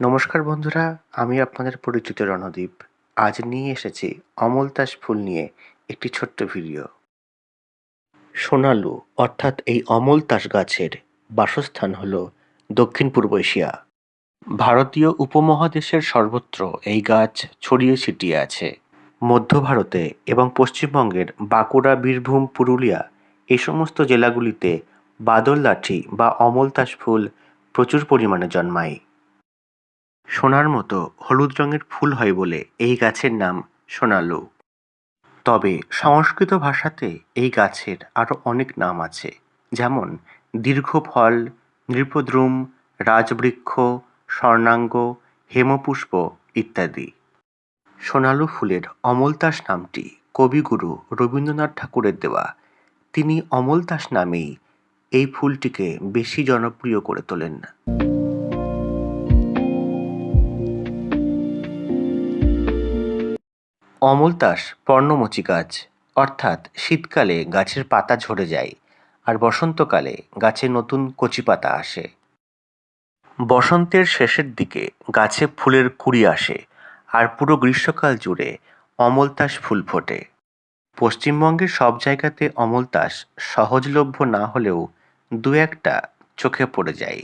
নমস্কার বন্ধুরা, আমি আপনাদের পরিচিত রণদীপ। আজ নিয়ে এসেছি অমলতাস ফুল নিয়ে একটি ছোট্ট ভিডিও। সোনালু অর্থাৎ এই অমলতাস গাছের বাসস্থান হল দক্ষিণ পূর্ব এশিয়া। ভারতীয় উপমহাদেশের সর্বত্র এই গাছ ছড়িয়ে ছিটিয়ে আছে। মধ্য ভারতে এবং পশ্চিমবঙ্গের বাঁকুড়া, বীরভূম, পুরুলিয়া এই সমস্ত জেলাগুলিতে বাদল লাঠি বা অমলতাস ফুল প্রচুর পরিমাণে জন্মায়। সোনার মতো হলুদ রঙের ফুল হয় বলে এই গাছের নাম সোনালু। তবে সংস্কৃত ভাষাতে এই গাছের আরও অনেক নাম আছে, যেমন দীর্ঘফল, নৃপদ্রুম, রাজবৃক্ষ, স্বর্ণাঙ্গ, হেমপুষ্প ইত্যাদি। সোনালু ফুলের অমলতাস নামটি কবিগুরু রবীন্দ্রনাথ ঠাকুরের দেওয়া। তিনি অমলতাস নামেই এই ফুলটিকে বেশি জনপ্রিয় করে তোলেন। অমলতাস পর্ণমোচী গাছ, অর্থাৎ শীতকালে গাছের পাতা ঝরে যায় আর বসন্তকালে গাছে নতুন কচি পাতা আসে। বসন্তের শেষের দিকে গাছে ফুলের কুঁড়ি আসে আর পুরো গ্রীষ্মকাল জুড়ে অমলতাস ফুল ফোটে। পশ্চিমবঙ্গের সব জায়গাতে অমলতাস সহজলভ্য না হলেও দু একটা চোখে পড়ে যায়।